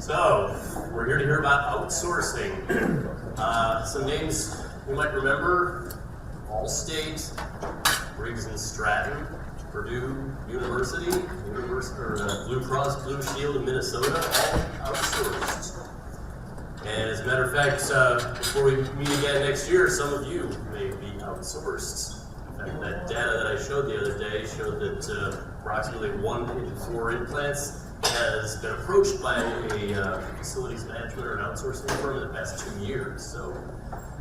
So, we're here to hear about outsourcing. Some names you might remember: Allstate, Briggs & Stratton, Purdue University, Blue Cross Blue Shield of Minnesota, all outsourced. And as a matter of fact, before we meet again next year, some of you may be outsourced. In fact, that data that I showed the other day showed that approximately 1 in 4 implants has been approached by a facilities management or an outsourcing firm in the past 2 years. So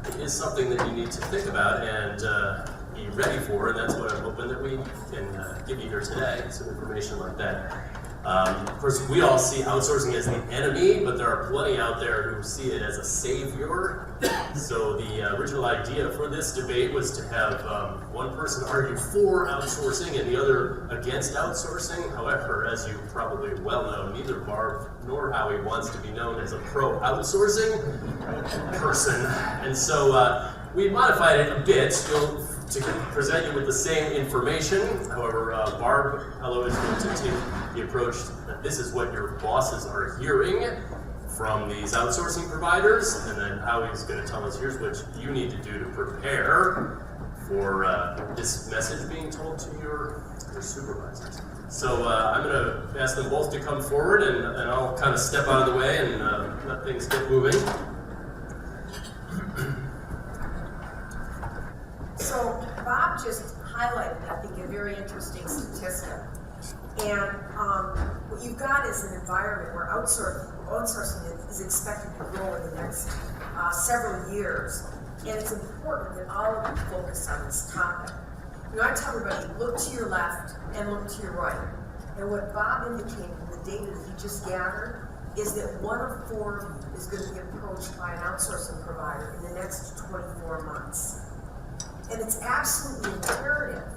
it is something that you need to think about and be ready for, and that's what I'm hoping that we can give you here today, some information like that. Of course, we all see outsourcing as the enemy, but there are plenty out there who see it as a savior. So the original idea for this debate was to have one person argue for outsourcing and the other against outsourcing. However, as you probably well know, neither Barb nor Howie wants to be known as a pro-outsourcing person. And so we modified it a bit to present you with the same information. However, Barb Pellow is going to take the approach that this is what your bosses are hearing from these outsourcing providers, and then Howie's going to tell us here's what you need to do to prepare for this message being told to your supervisors. So I'm going to ask them both to come forward, and I'll kind of step out of the way and let things get moving. So Bob just highlighted, I think, a very interesting statistic. And what you've got is an environment where outsourcing is expected to grow in the next several years. And it's important that all of you focus on this topic. You know, I tell everybody, look to your left and look to your right. And what Bob indicated in the data that he just gathered is that 1 of 4 of you is going to be approached by an outsourcing provider in the next 24 months. And it's absolutely imperative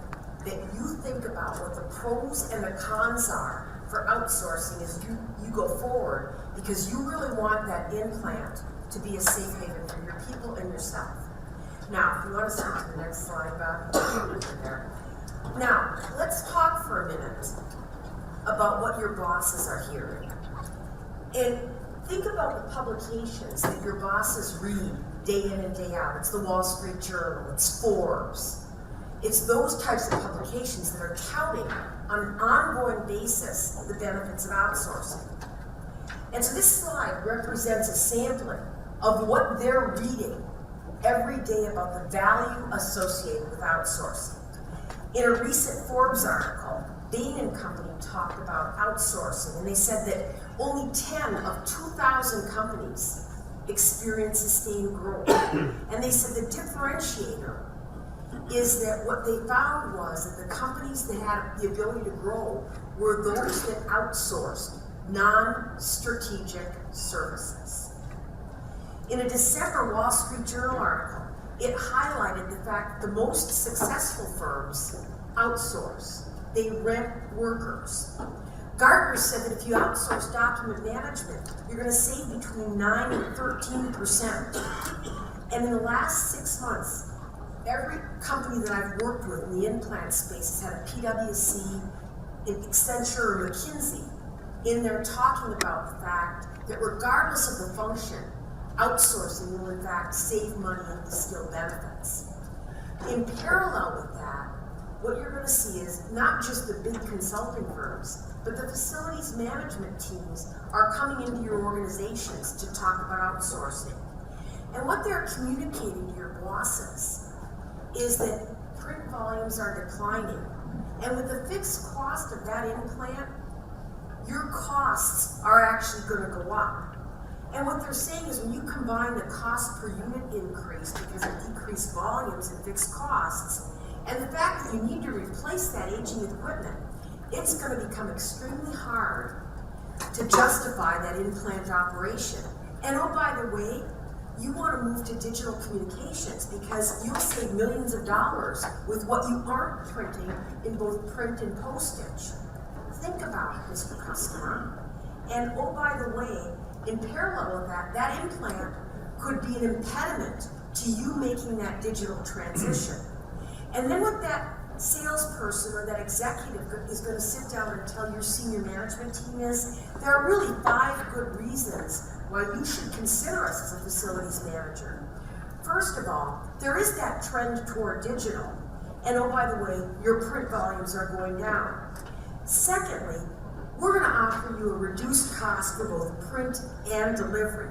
that you think about what the pros and the cons are for outsourcing as you go forward, because you really want that implant to be a safe haven for your people and yourself. Now, if you want to switch to the next slide, Bob, there. Now, let's talk for a minute about what your bosses are hearing. And think about the publications that your bosses read day in and day out. It's the Wall Street Journal, it's Forbes. It's those types of publications that are touting on an ongoing basis the benefits of outsourcing. And so this slide represents a sampling of what they're reading every day about the value associated with outsourcing. In a recent Forbes article, Bain & Company talked about outsourcing, and they said that only 10 of 2,000 companies experience sustained growth. And they said the differentiator is that what they found was that the companies that had the ability to grow were those that outsourced non-strategic services. In a December Wall Street Journal article, it highlighted the fact that the most successful firms outsource. They rent workers. Gartner said that if you outsource document management, you're going to save between 9 and 13%. And in the last 6 months, every company that I've worked with in the implant space has had a PwC, Accenture, or McKinsey in there talking about the fact that regardless of the function, outsourcing will in fact save money and distill benefits. In parallel with that, what you're going to see is not just the big consulting firms, but the facilities management teams are coming into your organizations to talk about outsourcing. And what they're communicating to your bosses is that print volumes are declining. And with the fixed cost of that implant, your costs are actually going to go up. And what they're saying is when you combine the cost per unit increase because of decreased volumes and fixed costs, and the fact that you need to replace that aging equipment, it's going to become extremely hard to justify that implant operation. And oh, by the way, you want to move to digital communications because you'll save millions of dollars with what you aren't printing in both print and postage. Think about it, Mr. Customer. And oh, by the way, in parallel with that, that implant could be an impediment to you making that digital transition. And then what that salesperson or that executive is going to sit down and tell your senior management team is, there are really 5 good reasons why you should consider us as a facilities manager. First of all, there is that trend toward digital. And oh, by the way, your print volumes are going down. Secondly, we're going to offer you a reduced cost for both print and delivery.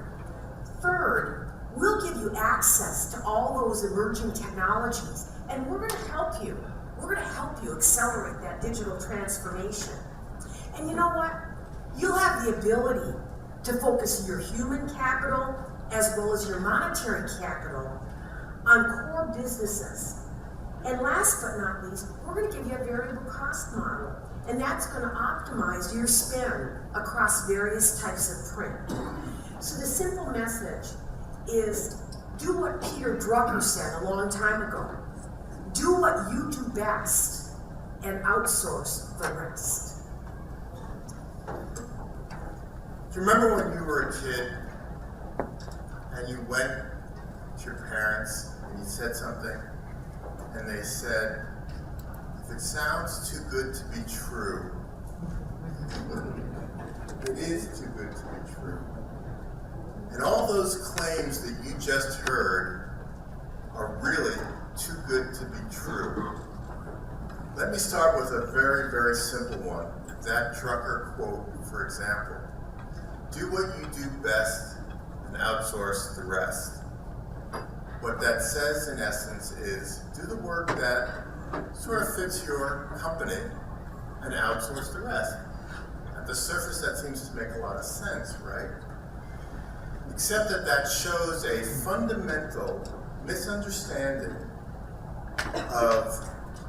Third, we'll give you access to all those emerging technologies, and we're going to help you. We're going to help you accelerate that digital transformation. And you know what? You'll have the ability to focus your human capital as well as your monetary capital on core businesses. And last but not least, we're going to give you a variable cost model, and that's going to optimize your spend across various types of print. So the simple message is, do what Peter Drucker said a long time ago. Do what you do best and outsource the rest. Do you remember when you were a kid and you went to your parents and you said something and they said, if it sounds too good to be true, it is too good to be true. And all those claims that you just heard are really too good to be true. Let me start with a very, very simple one. That Drucker quote, for example. Do what you do best and outsource the rest. What that says in essence is, do the work that sort of fits your company and outsource the rest. At the surface, that seems to make a lot of sense, right? Except that that shows a fundamental misunderstanding of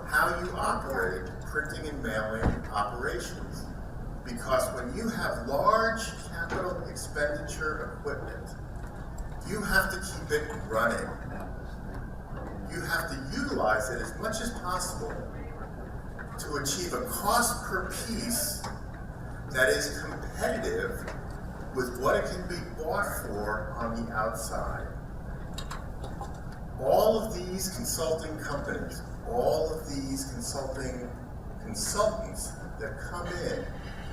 how you operate printing and mailing operations. Because when you have large capital expenditure equipment, you have to keep it running. You have to utilize it as much as possible to achieve a cost per piece that is competitive with what it can be bought for on the outside. All of these consulting companies, all of these consultants that come in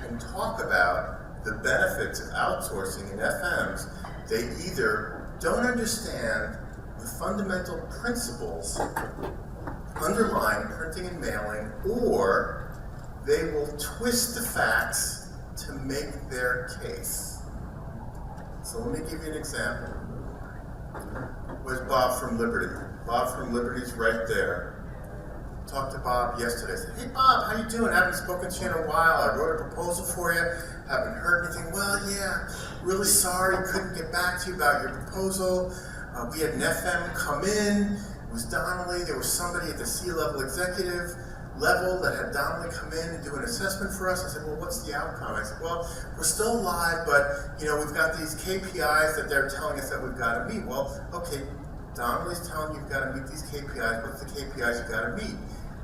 and talk about the benefits of outsourcing in FMs, they either don't understand the fundamental principles underlying printing and mailing, or they will twist the facts to make their case. So let me give you an example. Was Bob from Liberty. Bob from Liberty's right there. Talked to Bob yesterday. I said, hey Bob, how you doing? Haven't spoken to you in a while. I wrote a proposal for you. Haven't heard anything. Well, yeah, really sorry. Couldn't get back to you about your proposal. We had an FM come in. It was Donnelly. There was somebody at the C-level executive level that had Donnelly come in and do an assessment for us. I said, well, what's the outcome? I said, well, we're still live, but we've got these KPIs that they're telling us that we've got to meet. Well, okay, Donnelly's telling you you've got to meet these KPIs. What's the KPIs you've got to meet?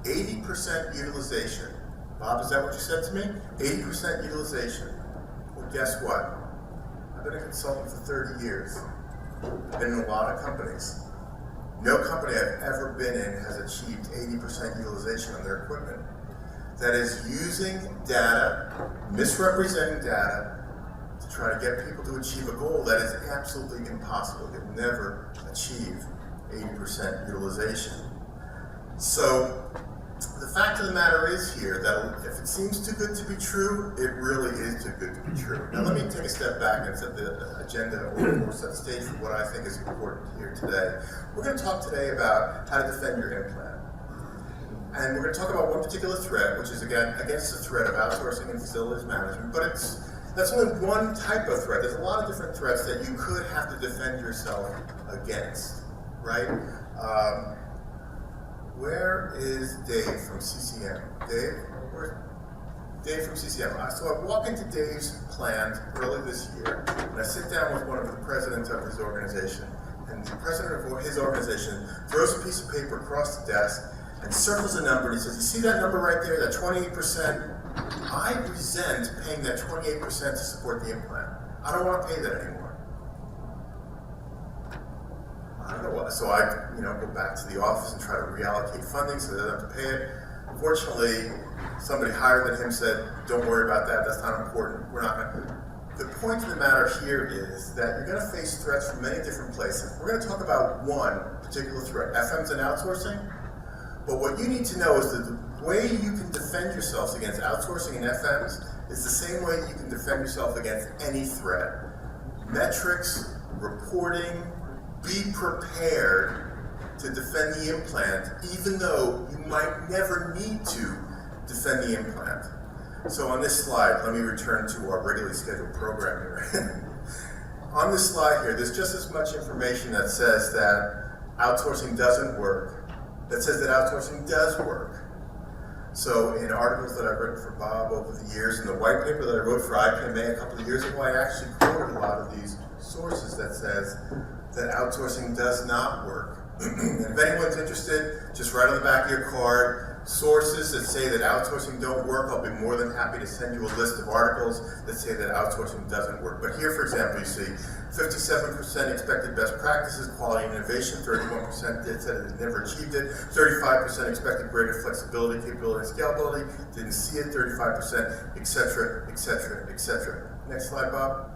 80% utilization. Bob, is that what you said to me? 80% utilization. Well, guess what? I've been a consultant for 30 years. I've been in a lot of companies. No company I've ever been in has achieved 80% utilization on their equipment. That is using data, misrepresenting data, to try to get people to achieve a goal that is absolutely impossible. You'll never achieve 80% utilization. So the fact of the matter is here that if it seems too good to be true, it really is too good to be true. Now let me take a step back and set the agenda or set the stage for what I think is important here today. We're going to talk today about how to defend your implant. And we're going to talk about one particular threat, which is again against the threat of outsourcing and facilities management, but that's only one type of threat. There's a lot of different threats that you could have to defend yourself against, right? Where is Dave from CCM? Dave? Where's Dave from CCM? So I walk into Dave's plant early this year, and I sit down with one of the presidents of his organization. And the president of his organization throws a piece of paper across the desk and circles a number, and he says, you see that number right there, that 28%? I resent paying that 28% to support the implant. I don't want to pay that anymore. I don't know what, so I go back to the office and try to reallocate funding so they don't have to pay it. Fortunately, somebody higher than him said, don't worry about that, that's not important, we're not gonna. The point of the matter here is that you're gonna face threats from many different places. We're gonna talk about one particular threat, FMs and outsourcing, but what you need to know is that the way you can defend yourselves against outsourcing and FMs is the same way you can defend yourself against any threat. Metrics, reporting, be prepared to defend the implant, even though you might never need to defend the implant. So on this slide, let me return to our regularly scheduled program here. On this slide here, there's just as much information that says that outsourcing doesn't work, that says that outsourcing does work. So in articles that I've written for Bob over the years, in the white paper that I wrote for IPMA a couple of years ago, I actually quoted a lot of these sources that says that outsourcing does not work. And if anyone's interested, just write on the back of your card, sources that say that outsourcing don't work. I'll be more than happy to send you a list of articles that say that outsourcing doesn't work. But here, for example, you see 57% expected best practices, quality and innovation, 31% said it never achieved it, 35% expected greater flexibility, capability, and scalability, didn't see it, 35%, et cetera, et cetera, et cetera. Next slide, Bob.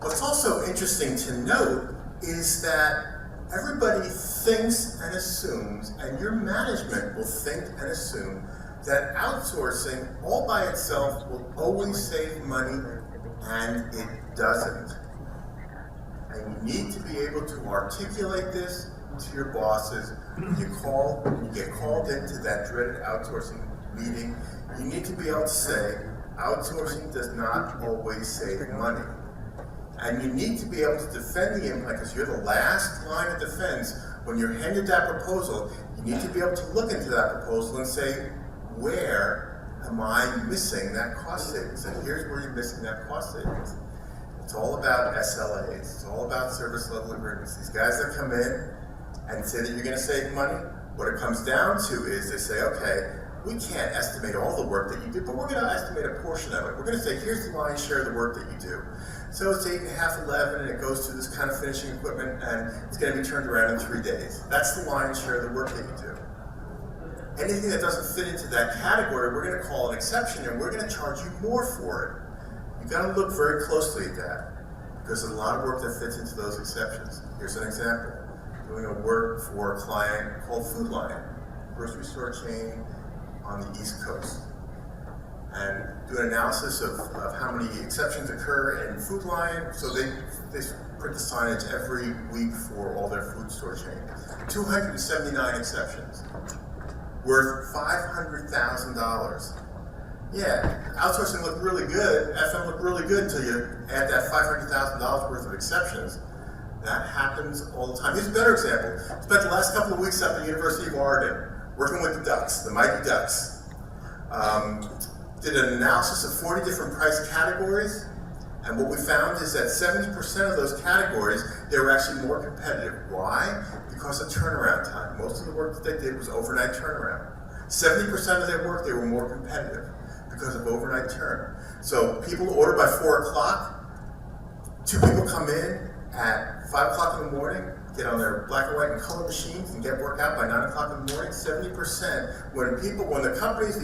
What's also interesting to note is that everybody thinks and assumes, and your management will think and assume, that outsourcing all by itself will always save money, and it doesn't. And you need to be able to articulate this to your bosses. When you get called into that dreaded outsourcing meeting, you need to be able to say, outsourcing does not always save money. And you need to be able to defend the implant, because you're the last line of defense. When you're handed that proposal, you need to be able to look into that proposal and say, where am I missing that cost savings? And here's where you're missing that cost savings. It's all about SLAs. It's all about service level agreements. These guys that come in and say that you're going to save money, what it comes down to is they say, okay, we can't estimate all the work that you do, but we're going to estimate a portion of it. We're going to say, here's the lion's share of the work that you do. So it's 8.5, 11, and it goes through this kind of finishing equipment, and it's going to be turned around in 3 days. That's the lion's share of the work that you do. Anything that doesn't fit into that category, we're going to call an exception, and we're going to charge you more for it. You've got to look very closely at that, because there's a lot of work that fits into those exceptions. Here's an example. Doing a work for a client called Food Lion, grocery store chain on the East Coast. And do an analysis of how many exceptions occur in Food Lion. So they print the signage every week for all their food store chains. 279 exceptions, worth $500,000. Yeah, outsourcing looked really good, FM looked really good until you add that $500,000 worth of exceptions. That happens all the time. Here's a better example. Spent the last couple of weeks up at the University of Oregon, working with the Ducks, the Mighty Ducks. Did an analysis of 40 different price categories, and what we found is that 70% of those categories, they were actually more competitive. Why? Because of turnaround time. Most of the work that they did was overnight turnaround. 70% of their work, they were more competitive because of overnight turn. So people order by 4 o'clock, 2 people come in at 5 o'clock in the morning, get on their black and white and color machines and get work out by 9 o'clock in the morning. 70%. When the companies,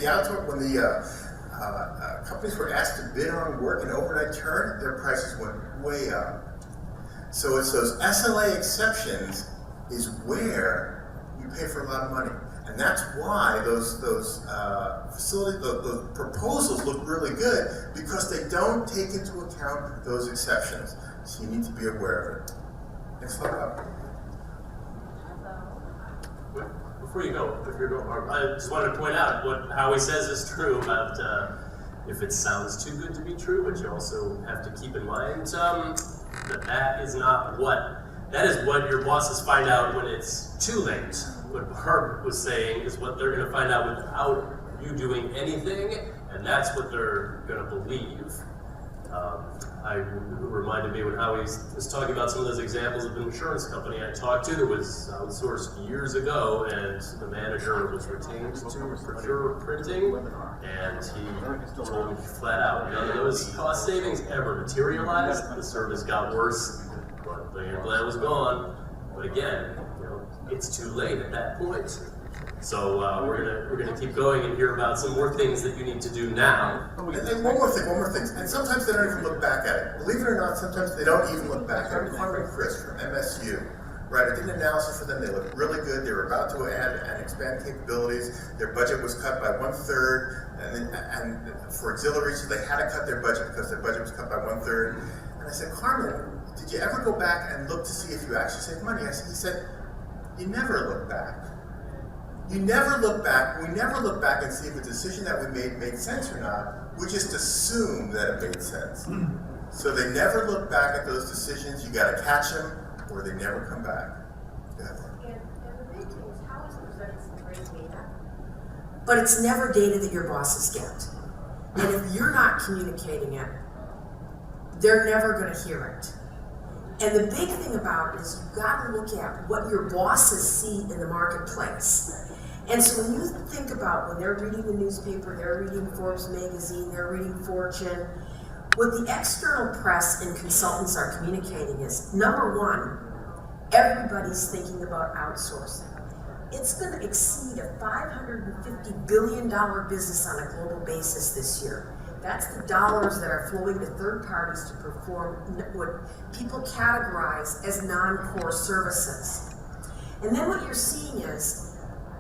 companies were asked to bid on work in overnight turn, their prices went way up. So it's those SLA exceptions is where you pay for a lot of money. And that's why those proposals look really good, because they don't take into account those exceptions. So you need to be aware of it. Next slide up. Before you go, I just wanted to point out what Howie says is true about if it sounds too good to be true, but you also have to keep in mind that is what your bosses find out when it's too late. What Barb was saying is what they're going to find out without you doing anything, and that's what they're going to believe. It reminded me when Howie was talking about some of those examples of an insurance company I talked to that was outsourced years ago, and the manager was retained to procure printing, and he told me flat out, none of those cost savings ever materialized. The service got worse, but the implant was gone. But again, it's too late at that point. So we're gonna keep going and hear about some more things that you need to do now. And one more thing. And sometimes they don't even look back at it. Believe it or not, sometimes they don't even look back at it. Harvard Chris from MSU, right? I did an analysis for them. They looked really good. They were about to add and expand capabilities. Their budget was cut by 1/3, and for auxiliary, so they had to cut their budget because their budget was cut by 1/3. And I said, Carmen, did you ever go back and look to see if you actually saved money? He said, you never look back. You never look back. We never look back and see if a decision that we made sense or not. We just assume that it made sense. So they never look back at those decisions. You got to catch them, or they never come back. Go ahead. And the big thing is, how is it presenting some great data? But it's never data that your bosses get. And if you're not communicating it, they're never going to hear it. And the big thing about it is you've got to look at what your bosses see in the marketplace. And so when you think about when they're reading the newspaper, they're reading Forbes magazine, they're reading Fortune, what the external press and consultants are communicating is, number one, everybody's thinking about outsourcing. It's going to exceed a $550 billion business on a global basis this year. That's the dollars that are flowing to third parties to perform what people categorize as non-core services. And then what you're seeing is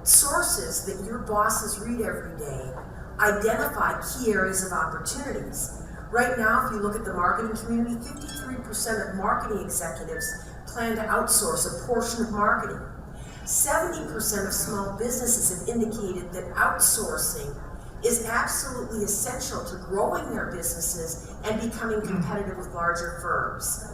sources that your bosses read every day identify key areas of opportunities. Right now, if you look at the marketing community, 53% of marketing executives plan to outsource a portion of marketing. 70% of small businesses have indicated that outsourcing is absolutely essential to growing their businesses and becoming competitive with larger firms.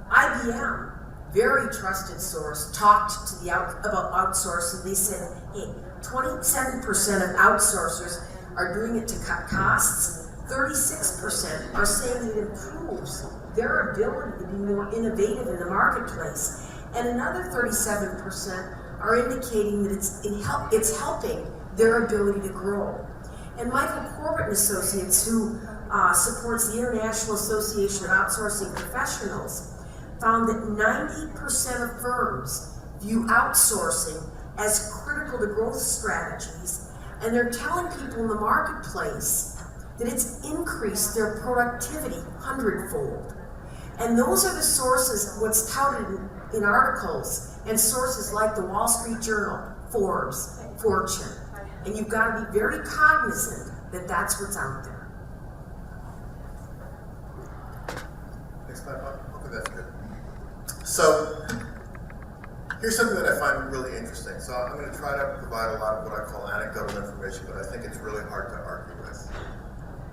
IBM, very trusted source, talked to about outsourcing. They said, hey, 27% of outsourcers are doing it to cut costs. 36% are saying it improves their ability to be more innovative in the marketplace. And another 37% are indicating that it's helping their ability to grow. And Michael Corbett and Associates, who supports the International Association of Outsourcing Professionals, found that 90% of firms view outsourcing as critical to growth strategies, and they're telling people in the marketplace that it's increased their productivity 100-fold. And those are the sources, what's touted in articles, and sources like the Wall Street Journal, Forbes, Fortune. And you've got to be very cognizant that that's what's out there. Next slide, Bob. Okay, that's good. So, here's something that I find really interesting. So I'm going to try to provide a lot of what I call anecdotal information, but I think it's really hard to argue with.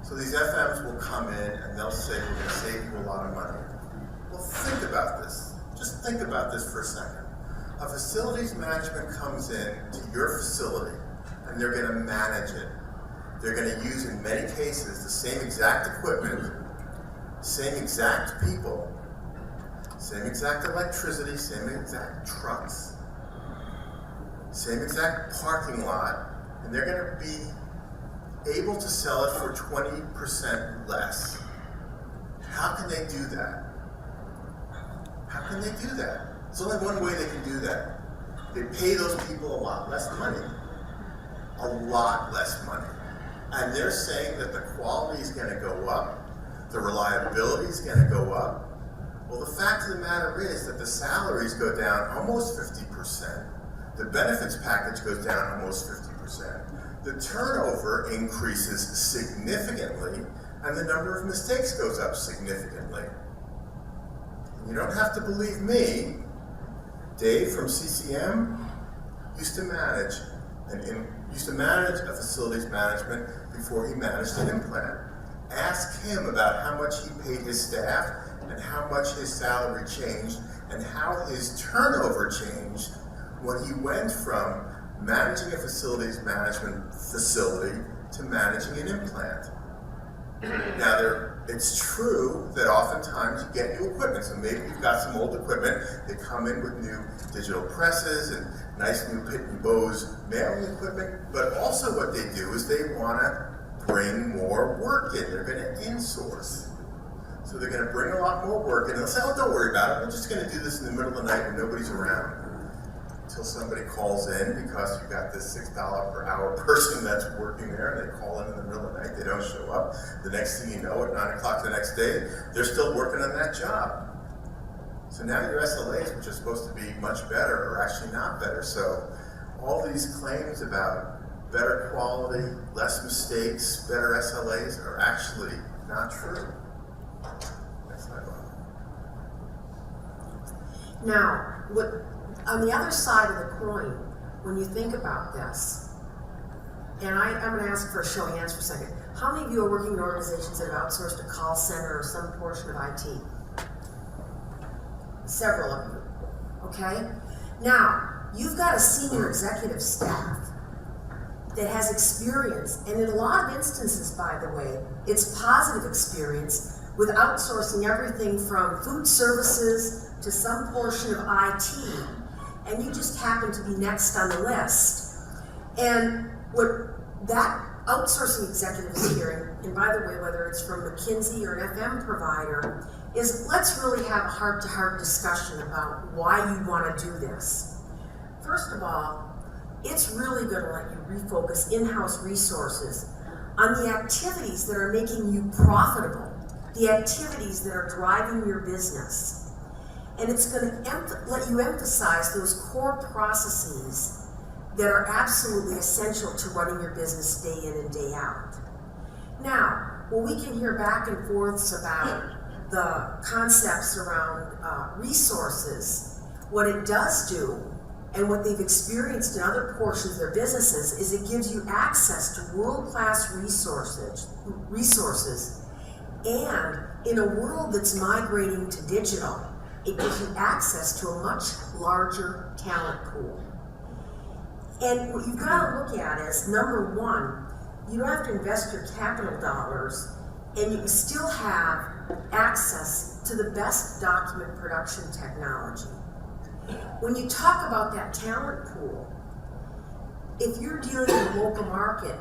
So these FMs will come in and they'll say, we're going to save you a lot of money. Well, think about this. Just think about this for a second. A facilities management comes in to your facility and they're going to manage it. They're going to use, in many cases, the same exact equipment, same exact people, same exact electricity, same exact trucks, same exact parking lot, and they're going to be able to sell it for 20% less. How can they do that? How can they do that? There's only one way they can do that. They pay those people a lot less money. A lot less money. And they're saying that the quality is going to go up, the reliability is going to go up. Well, the fact of the matter is that the salaries go down almost 50%. The benefits package goes down almost 50%. The turnover increases significantly, and the number of mistakes goes up significantly. You don't have to believe me. Dave from CCM used to manage a facilities management before he managed an implant. Ask him about how much he paid his staff and how much his salary changed and how his turnover changed when he went from managing a facilities management facility to managing an implant. Now, it's true that oftentimes you get new equipment. So maybe you've got some old equipment. They come in with new digital presses and nice new Pitney Bowes mailing equipment. But also what they do is they want to bring more work in. They're going to insource. So they're going to bring a lot more work in. They'll say, oh, don't worry about it. We're just going to do this in the middle of the night when nobody's around. until somebody calls in because you got this $6 per hour person that's working there, and they call in the middle of the night, they don't show up. The next thing you know, at 9 o'clock the next day, they're still working on that job. So now your SLAs, which are supposed to be much better, are actually not better. So all these claims about better quality, less mistakes, better SLAs are actually not true. That's not going on. Now, on the other side of the coin, when you think about this, and I'm going to ask for a show of hands for a second. How many of you are working in organizations that have outsourced a call center or some portion of IT? Several of you, okay? Now, you've got a senior executive staff that has experience, and in a lot of instances, by the way, it's positive experience with outsourcing everything from food services to some portion of IT, and you just happen to be next on the list. And what that outsourcing executive is hearing, and by the way, whether it's from McKinsey or an FM provider, is let's really have a heart-to-heart discussion about why you want to do this. First of all, it's really going to let you refocus in-house resources on the activities that are making you profitable, the activities that are driving your business. And it's going to let you emphasize those core processes that are absolutely essential to running your business day in and day out. Now, when we can hear back and forths about the concepts around resources, what it does do, and what they've experienced in other portions of their businesses, is it gives you access to world-class resources, and in a world that's migrating to digital, it gives you access to a much larger talent pool. And what you've got to look at is, number one, you don't have to invest your capital dollars, and you can still have access to the best document production technology. When you talk about that talent pool, if you're dealing in a local market,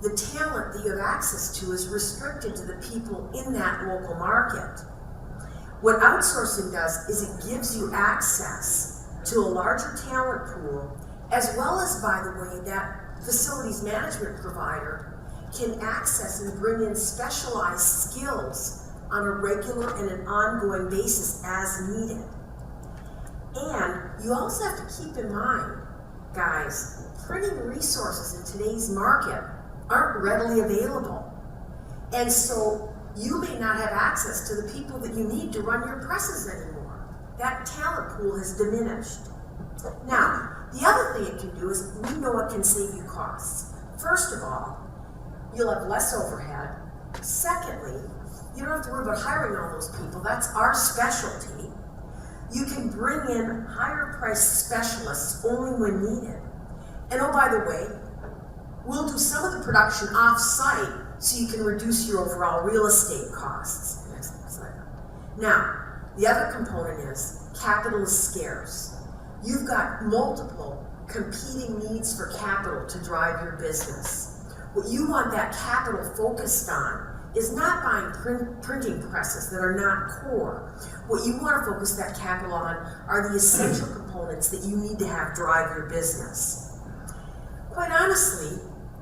the talent that you have access to is restricted to the people in that local market. What outsourcing does is it gives you access to a larger talent pool, as well as, by the way, that facilities management provider can access and bring in specialized skills on a regular and an ongoing basis as needed. And you also have to keep in mind, guys, printing resources in today's market aren't readily available. And so you may not have access to the people that you need to run your presses anymore. That talent pool has diminished. Now, the other thing it can do is we know it can save you costs. First of all, you'll have less overhead. Secondly, you don't have to worry about hiring all those people. That's our specialty. You can bring in higher priced specialists only when needed. And oh, by the way, we'll do some of the production off-site so you can reduce your overall real estate costs. Next slide. Now, the other component is capital is scarce. You've got multiple competing needs for capital to drive your business. What you want that capital focused on is not buying printing presses that are not core. What you want to focus that capital on are the essential components that you need to have drive your business. Quite honestly,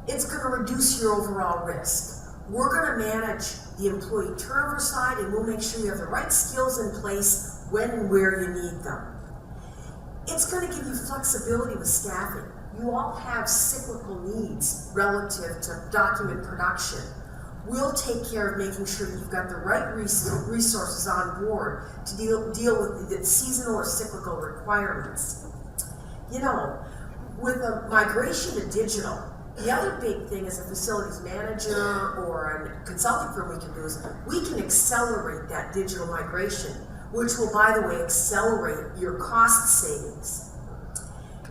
it's going to reduce your overall risk. We're going to manage the employee turnover side, and we'll make sure you have the right skills in place when and where you need them. It's going to give you flexibility with staffing. You all have cyclical needs relative to document production. We'll take care of making sure that you've got the right resources on board to deal with the seasonal or cyclical requirements. You know, with a migration to digital, the other big thing as a facilities manager or a consulting firm we can do is we can accelerate that digital migration, which will, by the way, accelerate your cost savings.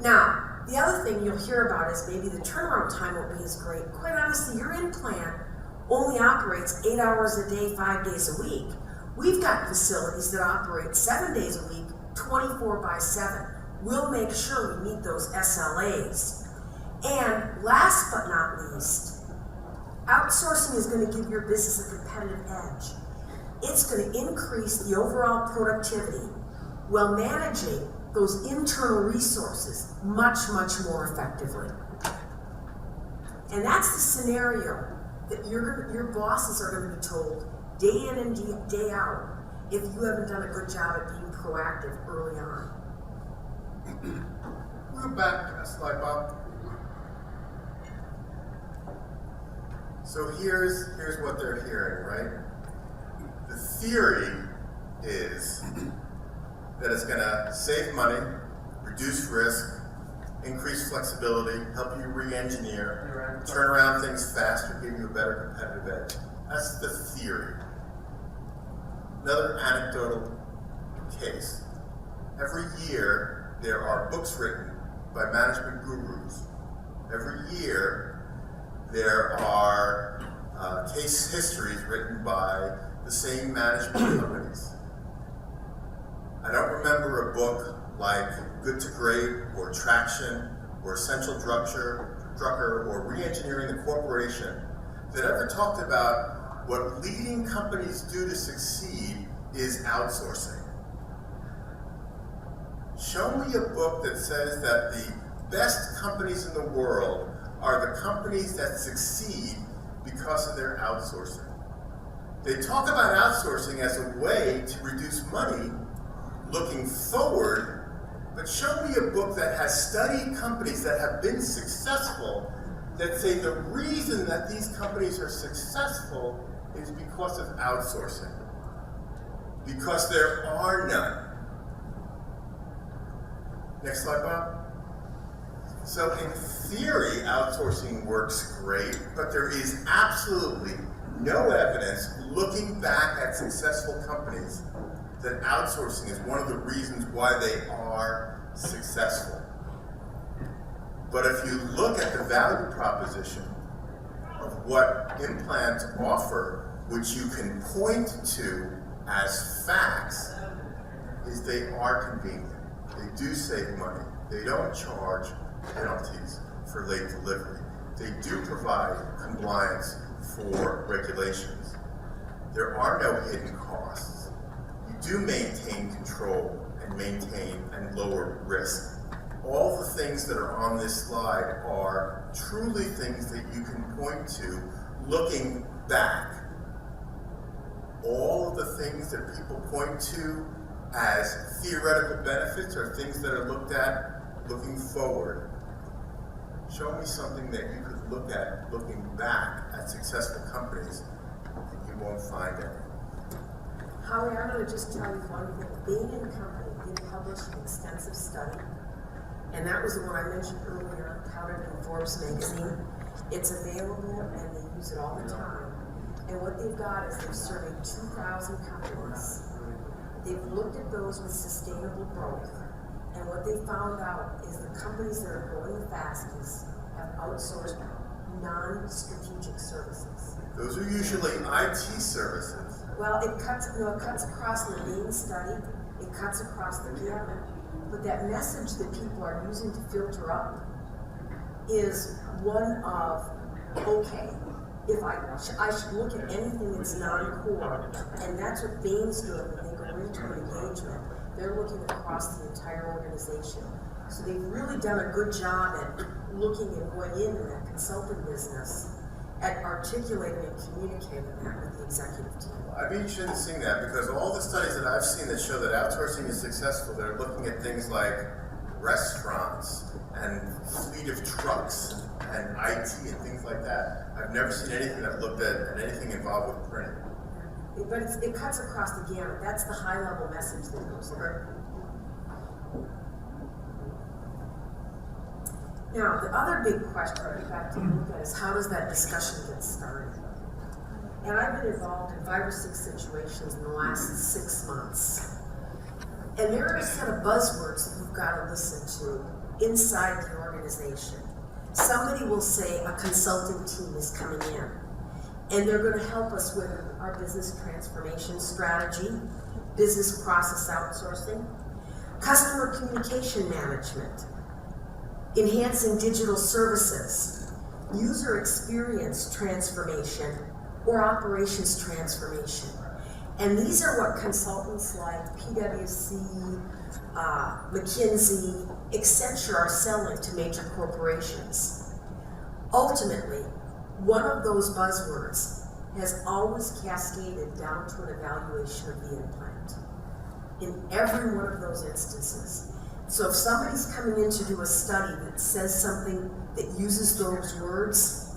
Now, the other thing you'll hear about is maybe the turnaround time won't be as great. Quite honestly, your in-plant only operates 8 hours a day, 5 days a week. We've got facilities that operate 7 days a week, 24/7. We'll make sure we meet those SLAs. And last but not least, outsourcing is going to give your business a competitive edge. It's going to increase the overall productivity while managing those internal resources much, much more effectively. And that's the scenario that your bosses are going to be told day in and day out if you haven't done a good job at being proactive early on. We'll go back a slide, Bob. So here's what they're hearing, right? The theory is that it's going to save money, reduce risk, increase flexibility, help you re-engineer, turn around things faster, give you a better competitive edge. That's the theory. Another anecdotal case. Every year, there are books written by management gurus. Every year, there are case histories written by the same management companies. I don't remember a book like Good to Great, or Traction, or Essential Drucker, or Re-engineering the Corporation that ever talked about what leading companies do to succeed is outsourcing. Show me a book that says that the best companies in the world are the companies that succeed because of their outsourcing. They talk about outsourcing as a way to reduce money looking forward, but show me a book that has studied companies that have been successful that say the reason that these companies are successful is because of outsourcing. Because there are none. Next slide, Bob. So in theory, outsourcing works great, but there is absolutely no evidence looking back at successful companies that outsourcing is one of the reasons why they are successful. But if you look at the value proposition of what implants offer, which you can point to as facts, is they are convenient. They do save money. They don't charge penalties for late delivery. They do provide compliance for regulations. There are no hidden costs. You do maintain control and maintain and lower risk. All the things that are on this slide are truly things that you can point to looking back. All of the things that people point to as theoretical benefits are things that are looked at looking forward. Show me something that you could look at looking back at successful companies, and you won't find any. Howie, I'm going to just tell you one thing. Bain & Company did publish an extensive study, and that was the one I mentioned earlier, touted in Forbes magazine. It's available, and they use it all the time. And what they've got is they've surveyed 2,000 companies. They've looked at those with sustainable growth, and what they found out is the companies that are growing the fastest have outsourced non-strategic services. Those are usually IT services. Well, it cuts across the main study, it cuts across the gamut, but that message that people are using to filter up is one of, okay, if I should look at anything that's non-core, and that's what Bain's doing when they go into an engagement. They're looking across the entire organization. So they've really done a good job at looking and going into that consulting business, at articulating and communicating that with the executive team. I'd be interested in seeing that because all the studies that I've seen that show that outsourcing is successful, they're looking at things like restaurants and fleet of trucks and IT and things like that. I've never seen anything that looked at anything involved with printing. But it cuts across the gamut. That's the high-level message that goes there. Now, the other big question we've got to look at is how does that discussion get started? And I've been involved in 5 or 6 situations in the last 6 months. And there are a set of buzzwords that you've got to listen to inside the organization. Somebody will say a consulting team is coming in, and they're going to help us with our business transformation strategy, business process outsourcing, customer communication management, enhancing digital services, user experience transformation, or operations transformation. And these are what consultants like PwC, McKinsey, etc. are selling to major corporations. Ultimately, one of those buzzwords has always cascaded down to an evaluation of the implant in every one of those instances. So if somebody's coming in to do a study that says something that uses those words,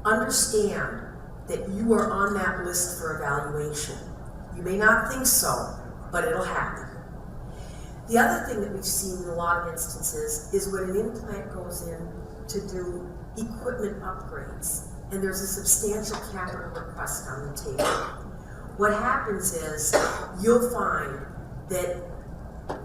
understand that you are on that list for evaluation. You may not think so, but it'll happen. The other thing that we've seen in a lot of instances is when an implant goes in to do equipment upgrades, and there's a substantial capital request on the table. What happens is you'll find that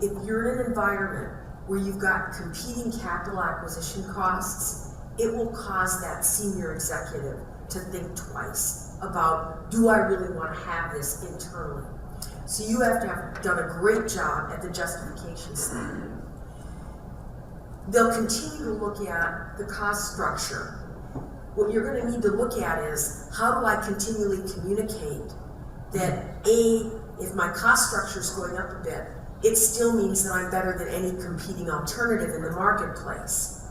if you're in an environment where you've got competing capital acquisition costs, it will cause that senior executive to think twice about, do I really want to have this internally? So you have to have done a great job at the justification side. They'll continue to look at the cost structure. What you're going to need to look at is, how do I continually communicate that if my cost structure is going up a bit, it still means that I'm better than any competing alternative in the marketplace.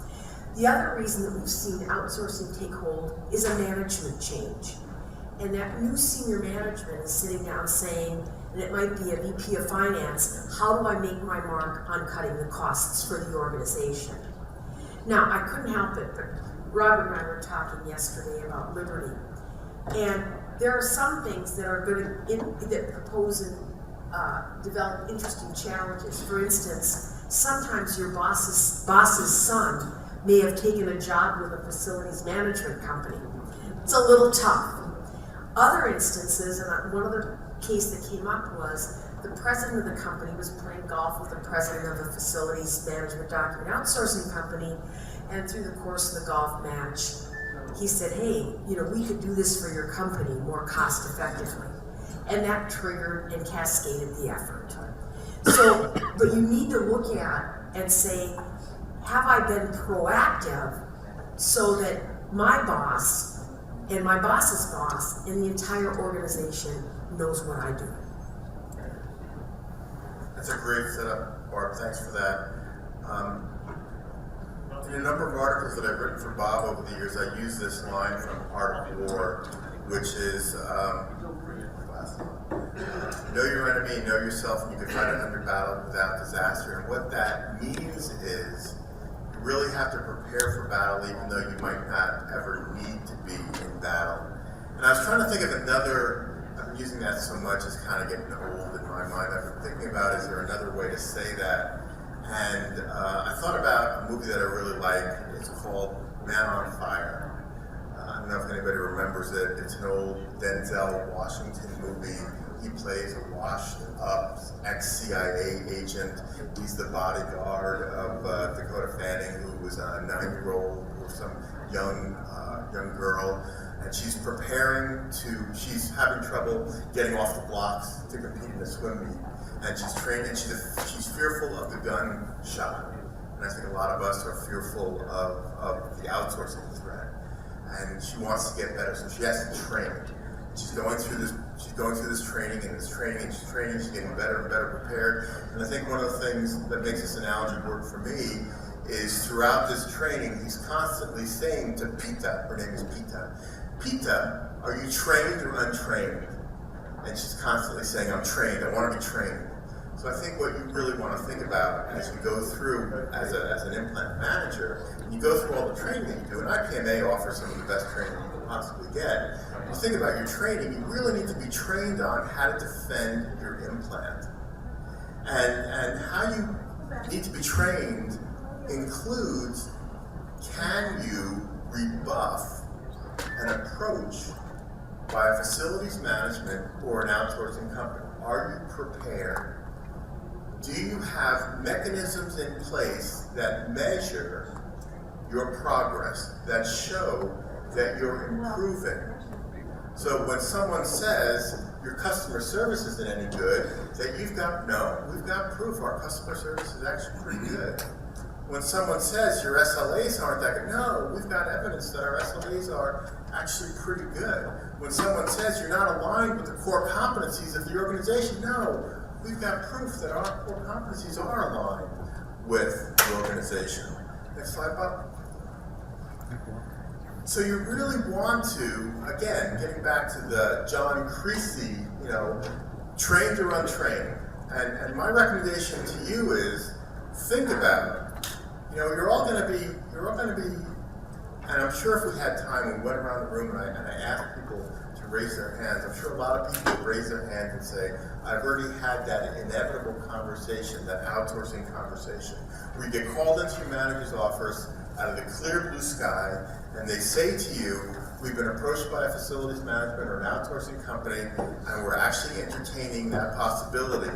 The other reason that we've seen outsourcing take hold is a management change. And that new senior management is sitting down saying, and it might be a VP of finance, how do I make my mark on cutting the costs for the organization? Now, I couldn't help it, but Robert and I were talking yesterday about liberty. And there are some things that are going to that propose and develop interesting challenges. For instance, sometimes your boss's son may have taken a job with a facilities management company. It's a little tough. Other instances, and one other case that came up was the president of the company was playing golf with the president of the facilities management document outsourcing company, and through the course of the golf match, he said, hey, we could do this for your company more cost effectively. And that triggered and cascaded the effort. So, but you need to look at and say, have I been proactive so that my boss and my boss's boss and the entire organization knows what I do? That's a great setup, Barb. Thanks for that. In a number of articles that I've written for Bob over the years, I use this line from Art of War, which is, know your enemy, know yourself, and you can fight it under battle without disaster. And what that means is, you really have to prepare for battle even though you might not ever need to be in battle. And I was trying to think of another, I've been using that so much, it's kind of getting old in my mind. I've been thinking about, is there another way to say that? And I thought about a movie that I really like. It's called Man on Fire. I don't know if anybody remembers it. It's an old Denzel Washington movie. He plays a washed-up ex-CIA agent. He's the bodyguard of Dakota Fanning, who was a 9-year-old or some young girl. And she's she's having trouble getting off the blocks to compete in a swim meet. And she's trained, and she's fearful of the gunshot. And I think a lot of us are fearful of the outsourcing threat. And she wants to get better, so she has to train. She's going through this training, she's getting better and better prepared. And I think one of the things that makes this analogy work for me is throughout this training, he's constantly saying to Pita, her name is Pita, Pita, are you trained or untrained? And she's constantly saying, I'm trained, I want to be trained. So I think what you really want to think about as you go through as an implant manager, and you go through all the training that you do, and IPMA offers some of the best training you can possibly get. When you think about your training, you really need to be trained on how to defend your implant. And how you need to be trained includes, can you rebuff an approach by a facilities management or an outsourcing company? Are you prepared? Do you have mechanisms in place that measure your progress, that show that you're improving? So when someone says your customer service isn't any good, that we've got proof our customer service is actually pretty good. When someone says your SLAs aren't that good, no, we've got evidence that our SLAs are actually pretty good. when someone says you're not aligned with the core competencies of the organization, no, we've got proof that our core competencies are aligned with the organization. Next slide, Bob. So you really want to, again, getting back to the John Creasy, trained or untrained. And my recommendation to you is think about it. You're all going to be, and I'm sure if we had time, we went around the room and I asked people to raise their hands. I'm sure a lot of people would raise their hands and say, I've already had that inevitable conversation, that outsourcing conversation, where you get called into your manager's office out of the clear blue sky, and they say to you, we've been approached by a facilities management or an outsourcing company, and we're actually entertaining that possibility.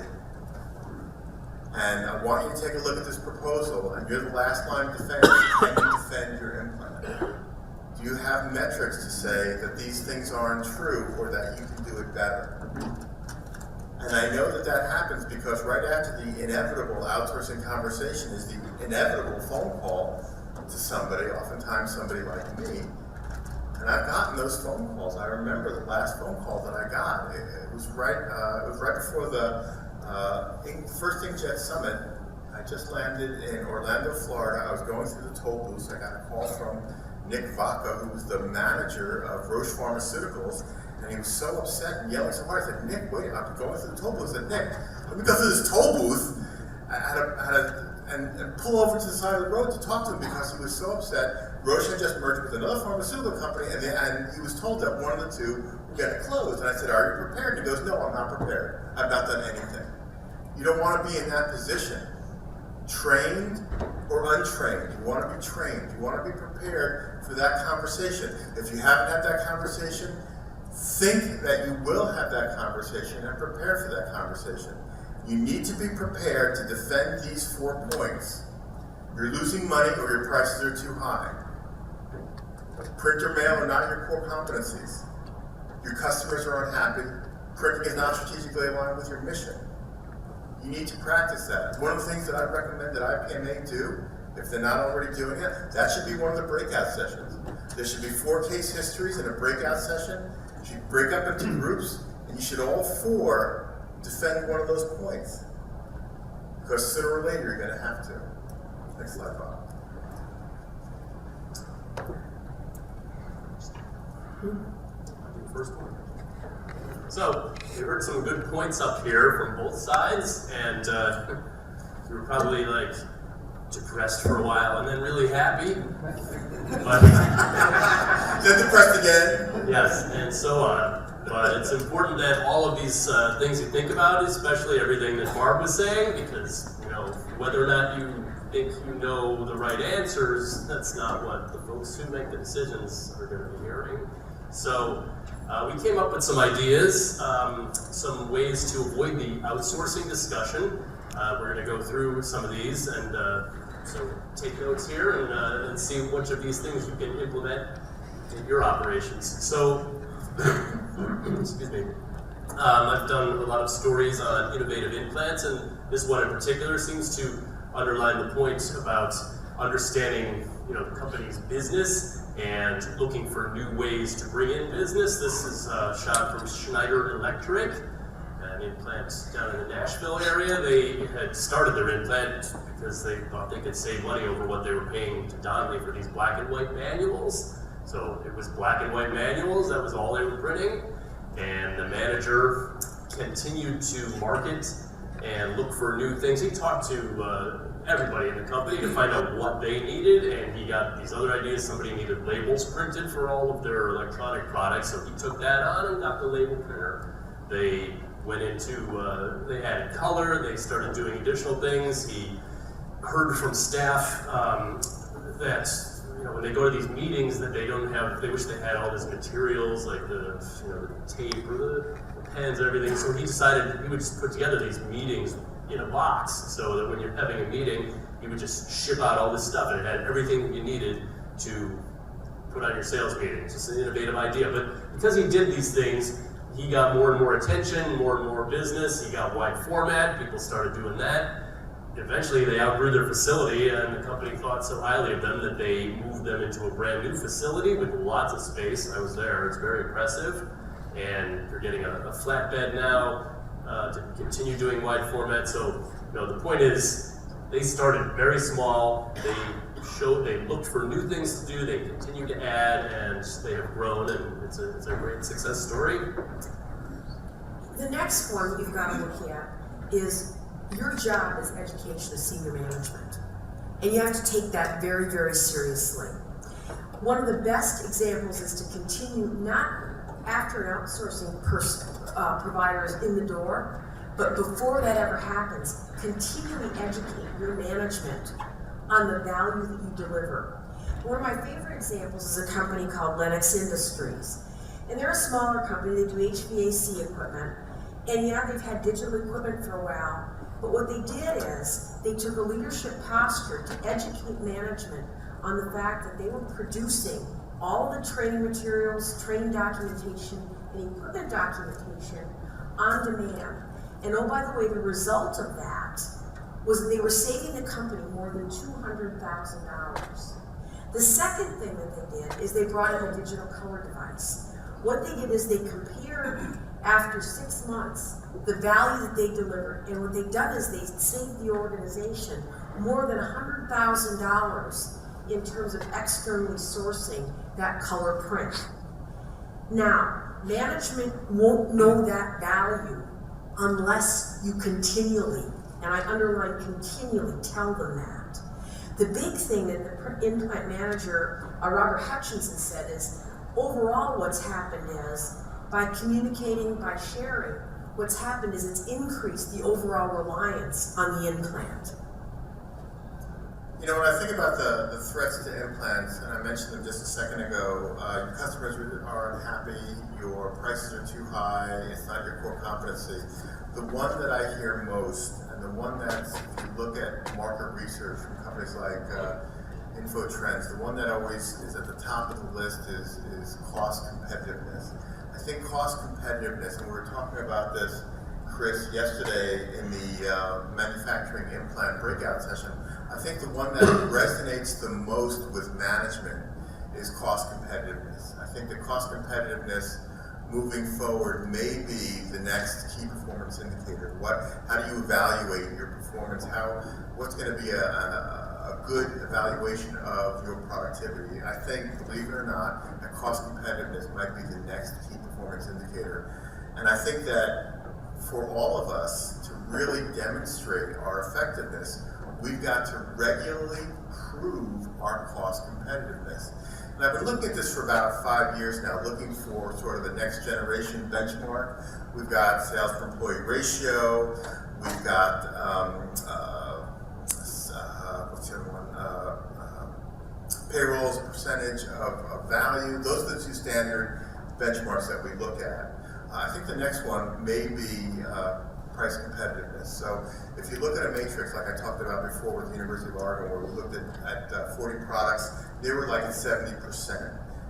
And I want you to take a look at this proposal, and you're the last line of defense. Can you defend your implant? Do you have metrics to say that these things aren't true or that you can do it better? And I know that happens because right after the inevitable outsourcing conversation is the inevitable phone call to somebody, oftentimes somebody like me. And I've gotten those phone calls. I remember the last phone call that I got. It was right before the first Inkjet Summit. I just landed in Orlando, Florida. I was going through the toll booths. I got a call from Nick Vaca, who was the manager of Roche Pharmaceuticals, and he was so upset and yelling so hard. I said, Nick, wait, I'm going through the toll booth. I said, Nick, let me go through this toll booth and pull over to the side of the road to talk to him because he was so upset. Roche had just merged with another pharmaceutical company, and he was told that one of the two were going to close. And I said, are you prepared? And he goes, no, I'm not prepared. I've not done anything. You don't want to be in that position. Trained or untrained. You want to be trained. You want to be prepared for that conversation. If you haven't had that conversation, think that you will have that conversation and prepare for that conversation. You need to be prepared to defend these 4 points. You're losing money or your prices are too high. Print or mail are not your core competencies. Your customers are unhappy. Printing is not strategically aligned with your mission. You need to practice that. One of the things that I recommend that IPMA do, if they're not already doing it, that should be one of the breakout sessions. There should be 4 case histories in a breakout session. You should break up into groups, and you should all 4 defend one of those points. Because sooner or later, you're going to have to. Next slide, Bob. First one. So, you heard some good points up here from both sides, and you were probably depressed for a while and then really happy. But Then depressed again. Yes, and so on. But it's important that all of these things you think about, especially everything that Barb was saying, because whether or not you think you know the right answers, that's not what the folks who make the decisions are going to be hearing. So we came up with some ideas, some ways to avoid the outsourcing discussion. We're going to go through some of these, and so take notes here and see which of these things you can implement in your operations. So, excuse me. I've done a lot of stories on innovative implants, and this one in particular seems to underline the point about understanding, the company's business and looking for new ways to bring in business. This is a shot from Schneider Electric, an implant down in the Nashville area. They had started their implant because they thought they could save money over what they were paying to Donnelly for these black and white manuals. So it was black and white manuals, that was all they were printing. And the manager continued to market and look for new things. He talked to everybody in the company to find out what they needed, and he got these other ideas. Somebody needed labels printed for all of their electronic products, so he took that on and got the label printer. They went into, they added color, they started doing additional things. He heard from staff that when they go to these meetings that they don't have, they wish they had all these materials like the tape or the pens and everything. So he decided he would just put together these meetings in a box so that when you're having a meeting, he would just ship out all this stuff and it had everything that you needed to put on your sales meeting. It's just an innovative idea. But because he did these things, he got more and more attention, more and more business. He got wide format. People started doing that. eventually they outgrew their facility, and the company thought so highly of them that they moved them into a brand new facility with lots of space. I was there, it's very impressive. And they're getting a flatbed now to continue doing wide format. So, the point is, they started very small. They looked for new things to do. They continue to add, and they have grown, and it's a great success story. The next one you've got to look at is your job as education of senior management. And you have to take that very, very seriously. One of the best examples is to continue, not after an outsourcing provider is in the door, but before that ever happens, continually educate your management on the value that you deliver. One of my favorite examples is a company called Lennox Industries. And they're a smaller company, they do HVAC equipment. And yeah, they've had digital equipment for a while, but what they did is they took a leadership posture to educate management on the fact that they were producing all the training materials, training documentation, and equipment documentation on demand. And oh, by the way, the result of that was that they were saving the company more than $200,000. The second thing that they did is they brought in a digital color device. What they did is they compared, after 6 months, the value that they delivered. And what they've done is they saved the organization more than $100,000 in terms of externally sourcing that color print. Now, management won't know that value unless you continually, and I underline continually, tell them that. The big thing that the implant manager, Robert Hutchinson, said is, overall what's happened is, by communicating, by sharing, what's happened is it's increased the overall reliance on the implant. When I think about the threats to implants, and I mentioned them just a second ago, your customers are unhappy, your prices are too high, it's not your core competency. The one that I hear most, and the one that, if you look at market research from companies like InfoTrends, the one that always is at the top of the list is cost competitiveness. I think cost competitiveness, and we were talking about this, Chris, yesterday in the manufacturing implant breakout session. I think the one that resonates the most with management is cost competitiveness. I think the cost competitiveness moving forward may be the next key performance indicator. How do you evaluate your performance? What's going to be a good evaluation of your productivity? I think, believe it or not, that cost competitiveness might be the next key performance indicator. And I think that for all of us to really demonstrate our effectiveness, we've got to regularly prove our cost competitiveness. And I've been looking at this for about 5 years now, looking for sort of the next generation benchmark. We've got sales per employee ratio, we've got, what's the other one? Payrolls, percentage of value. Those are the two standard benchmarks that we look at. I think the next one may be price competitiveness. So if you look at a matrix like I talked about before with the University of Oregon, where we looked at 40 products, they were like at 70%.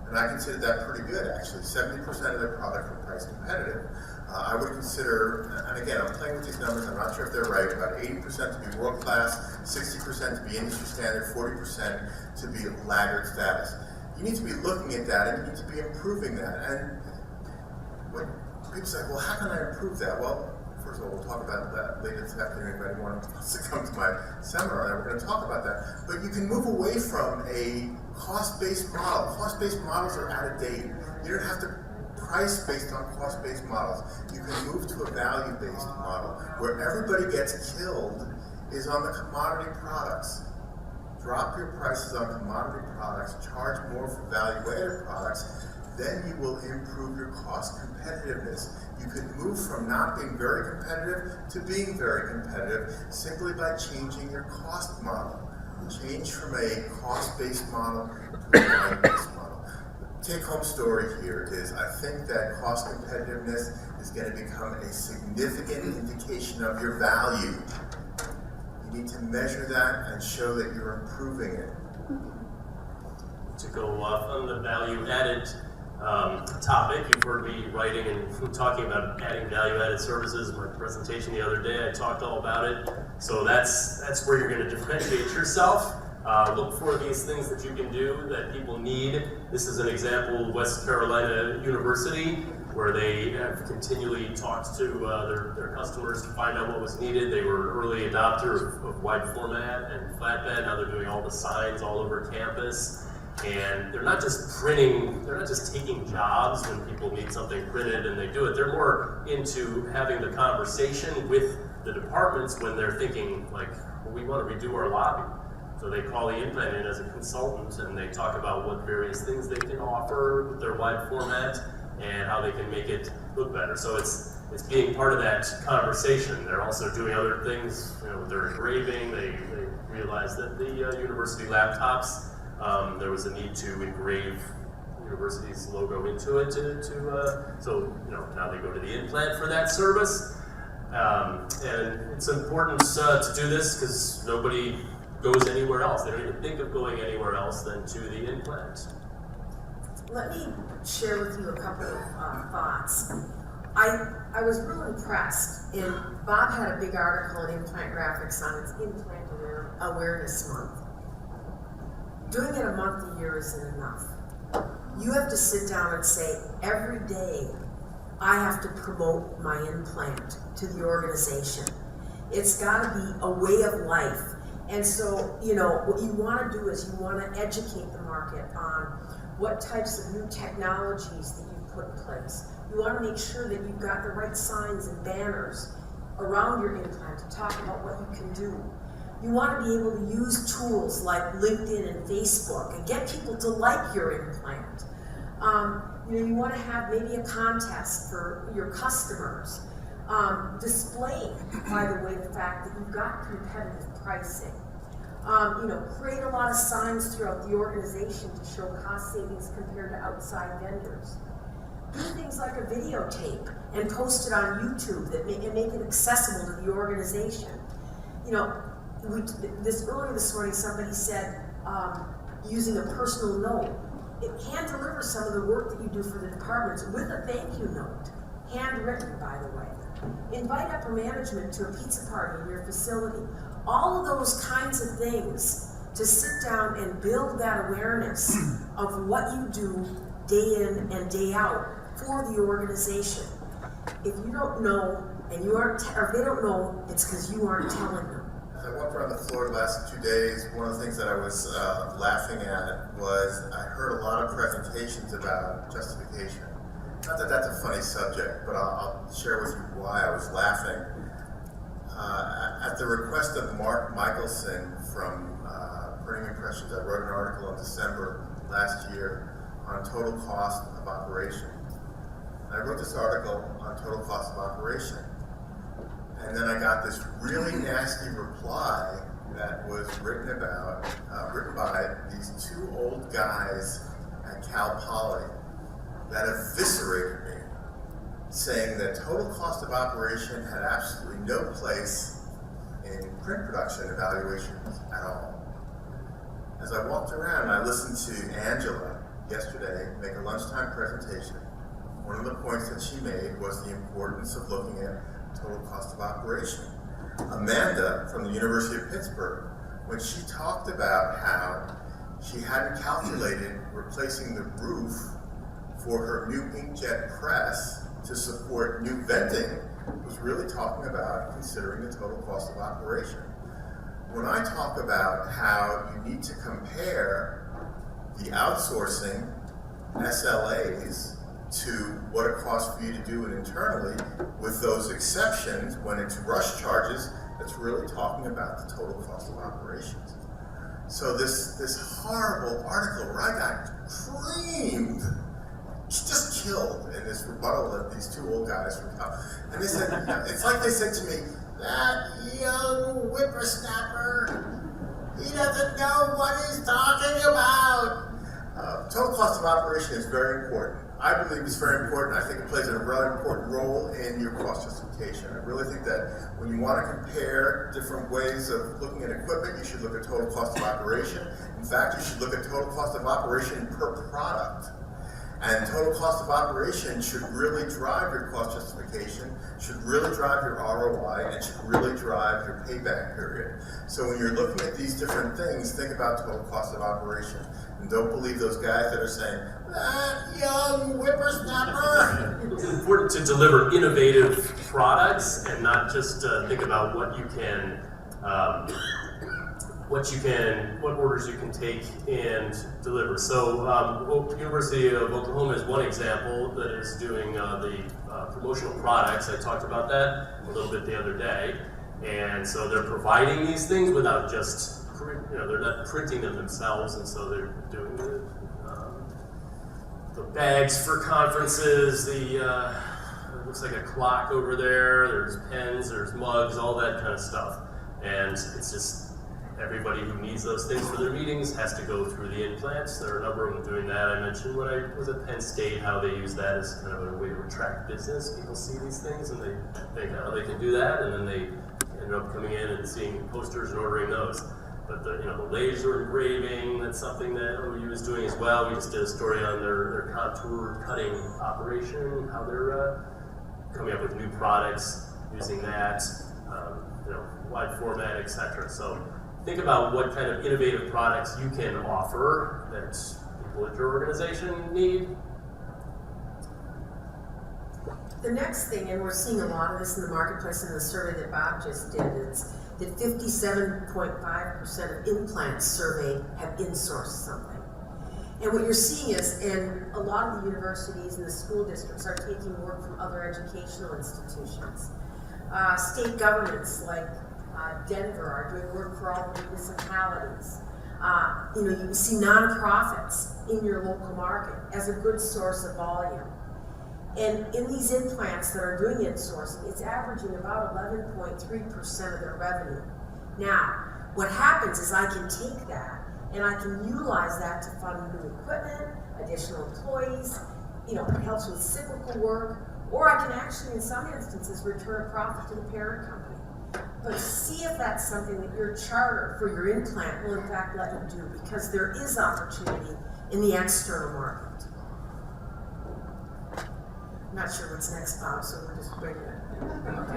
And I consider that pretty good, actually. 70% of their products were price competitive. I would consider, and again, I'm playing with these numbers, I'm not sure if they're right, about 80% to be world-class, 60% to be industry standard, 40% to be laggard status. You need to be looking at that, and you need to be improving that. And when people say, well, how can I improve that? Well, first of all, we'll talk about that later this afternoon. If anyone wants to come to my seminar, we're going to talk about that. But you can move away from a cost-based model. Cost-based models are out of date. You don't have to price based on cost-based models. You can move to a value-based model where everybody gets killed is on the commodity products. Drop your prices on commodity products, charge more for value-added products, then you will improve your cost competitiveness. You can move from not being very competitive to being very competitive simply by changing your cost model. Change from a cost-based model to a value-based model. The take-home story here is I think that cost competitiveness is going to become a significant indication of your value. You need to measure that and show that you're improving it. To go off on the value added topic. You've heard me writing and talking about adding value-added services. In my presentation the other day, I talked all about it. So that's where you're going to differentiate yourself. Look for these things that you can do that people need. This is an example of West Carolina University, where they have continually talked to their customers to find out what was needed. They were an early adopter of wide format and flatbed. Now they're doing all the signs all over campus. And they're not just taking jobs when people need something printed and they do it. They're more into having the conversation with the departments when they're thinking, like, well, we want to redo our lobby. So they call the implant in as a consultant and they talk about what various things they can offer with their wide format and how they can make it look better. So it's being part of that conversation. They're also doing other things, with their engraving. They realized that the university laptops, there was a need to engrave the university's logo into it so now they go to the implant for that service. And it's important to do this because nobody goes anywhere else. They don't even think of going anywhere else than to the implant. Let me share with you a couple of thoughts. I was real impressed, and Bob had a big article in Implant Graphics on its Implant Awareness Month. Doing it a month a year isn't enough. You have to sit down and say, every day I have to promote my implant to the organization. It's got to be a way of life. And so, what you want to do is you want to educate the market on what types of new technologies that you've put in place. You want to make sure that you've got the right signs and banners around your implant to talk about what you can do. You want to be able to use tools like LinkedIn and Facebook and get people to like your implant. You want to have maybe a contest for your customers. Displaying, by the way, the fact that you've got competitive pricing. Create a lot of signs throughout the organization to show cost savings compared to outside vendors. Do things like a videotape and post it on YouTube and make it accessible to the organization. Earlier this morning, somebody said using a personal note. It can deliver some of the work that you do for the departments with a thank you note, handwritten, by the way. Invite upper management to a pizza party in your facility. All of those kinds of things to sit down and build that awareness of what you do day in and day out for the organization. If you don't know and you aren't, or if they don't know, it's because you aren't telling them. As I walked around the floor the last 2 days, one of the things that I was laughing at was I heard a lot of presentations about justification. Not that that's a funny subject, but I'll share with you why I was laughing. At the request of Mark Michelson from Printing Impressions, I wrote an article in December last year on total cost of operation. I wrote this article on total cost of operation. And then I got this really nasty reply that was written by these two old guys at Cal Poly that eviscerated me, saying that total cost of operation had absolutely no place in print production evaluations at all. As I walked around, I listened to Angela yesterday make a lunchtime presentation. One of the points that she made was the importance of looking at total cost of operation. Amanda from the University of Pittsburgh, when she talked about how she hadn't calculated replacing the roof for her new inkjet press to support new venting, was really talking about considering the total cost of operation. When I talk about how you need to compare the outsourcing SLAs to what it costs for you to do it internally, with those exceptions, when it's rush charges, that's really talking about the total cost of operations. So this horrible article where I got creamed, just killed in this rebuttal that these two old guys from Cal. And they said, it's like they said to me, that young whippersnapper, he doesn't know what he's talking about. Total cost of operation is very important. I believe it's very important. I think it plays a really important role in your cost justification. I really think that when you want to compare different ways of looking at equipment, you should look at total cost of operation. In fact, you should look at total cost of operation per product. And total cost of operation should really drive your cost justification, should really drive your ROI, and should really drive your payback period. So when you're looking at these different things, think about total cost of operation. And don't believe those guys that are saying, that young whippersnapper. It's important to deliver innovative products and not just think about what orders you can take and deliver. So, University of Oklahoma is one example that is doing the promotional products. I talked about that a little bit the other day. And so they're providing these things without just, they're not printing them themselves, and so they're doing the bags for conferences, it looks like a clock over there, there's pens, there's mugs, all that kind of stuff. And it's just, everybody who needs those things for their meetings has to go through the implants. There are a number of them doing that. I mentioned when I was at Penn State how they use that as kind of a way to attract business. People see these things and they think, oh, they can do that, and then they end up coming in and seeing posters and ordering those. But the laser engraving, that's something that OU is doing as well. We just did a story on their contour cutting operation, how they're coming up with new products using that, wide format, etc. So think about what kind of innovative products you can offer that people at your organization need. The next thing, and we're seeing a lot of this in the marketplace in the survey that Bob just did, is that 57.5% of implants surveyed have insourced something. And what you're seeing is, and a lot of the universities and the school districts are taking work from other educational institutions. State governments like Denver are doing work for all the municipalities. You see nonprofits in your local market as a good source of volume. And in these implants that are doing insourcing, it's averaging about 11.3% of their revenue. Now, what happens is I can take that and I can utilize that to fund new equipment, additional employees, it helps with cyclical work, or I can actually, in some instances, return a profit to the parent company. But see if that's something that your charter for your implant will in fact let you do, because there is opportunity in the external market. I'm not sure what's next, Bob, so we're just bringing it. I don't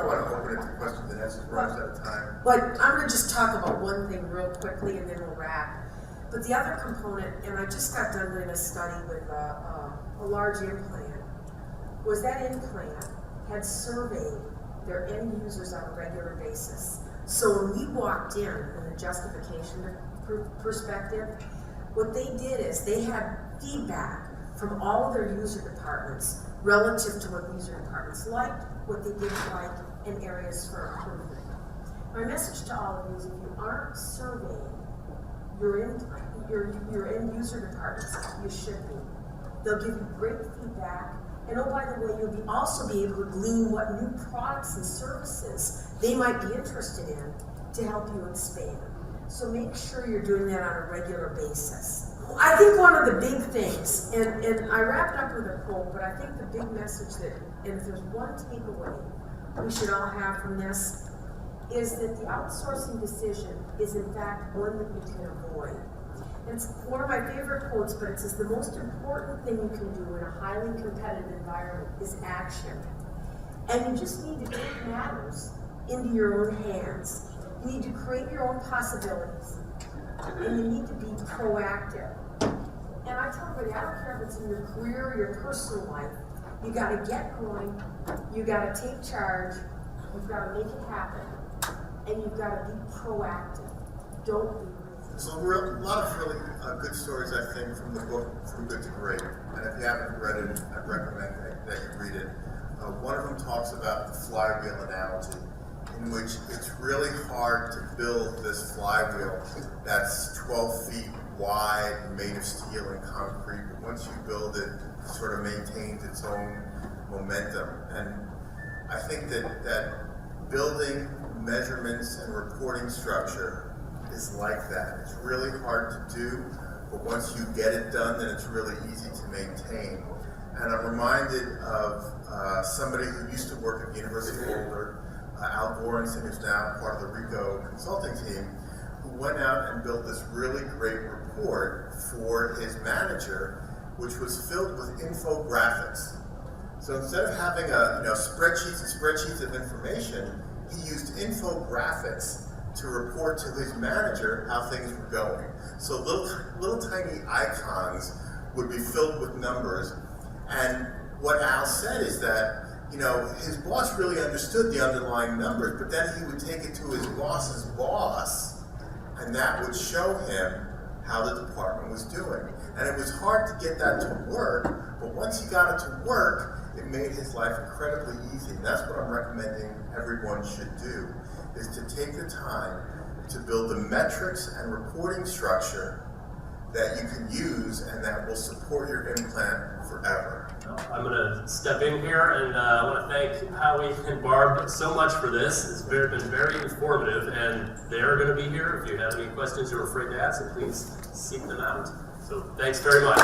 want to open it to questions and answers, we're out of time. But I'm going to just talk about one thing real quickly and then we'll wrap. But the other component, and I just got done doing a study with a large implant, was that implant had surveyed their end users on a regular basis. So when we walked in a justification perspective, what they did is they had feedback from all of their user departments relative to what user departments liked, what they didn't like, and areas for improvement. My message to all of you is if you aren't surveying your end user departments, you should be. They'll give you great feedback, and oh, by the way, you'll also be able to glean what new products and services they might be interested in to help you expand. So make sure you're doing that on a regular basis. I think one of the big things, and I wrapped up with a quote, but I think the big message that, and if there's one takeaway we should all have from this, is that the outsourcing decision is in fact one that you can avoid. And it's one of my favorite quotes, but it says the most important thing you can do in a highly competitive environment is action. And you just need to take matters into your own hands. You need to create your own possibilities. And you need to be proactive. And I tell everybody, I don't care if it's in your career or your personal life, you gotta get going, you gotta take charge, you've gotta make it happen, and you've gotta be proactive. Don't be lazy. So a lot of really good stories, I think, from the book, From Good to Great. And if you haven't read it, I'd recommend that you read it. One of them talks about the flywheel analogy, in which it's really hard to build this flywheel that's 12 feet wide, made of steel and concrete, but once you build it, it sort of maintains its own momentum. And I think that building measurements and reporting structure is like that. It's really hard to do, but once you get it done, then it's really easy to maintain. And I'm reminded of somebody who used to work at the University of Boulder, Al Goranson, who's now part of the RICO consulting team, who went out and built this really great report for his manager, which was filled with infographics. So instead of having spreadsheets and spreadsheets of information, he used infographics to report to his manager how things were going. So little tiny icons would be filled with numbers. And what Al said is that, his boss really understood the underlying numbers, but then he would take it to his boss's boss, and that would show him how the department was doing. And it was hard to get that to work, but once he got it to work, it made his life incredibly easy. And that's what I'm recommending everyone should do, is to take the time to build the metrics and reporting structure that you can use and that will support your implant forever. I'm going to step in here, and I want to thank Howie and Barb so much for this. It's been very informative, and they're going to be here. If you have any questions you're afraid to ask, please seek them out. So thanks very much.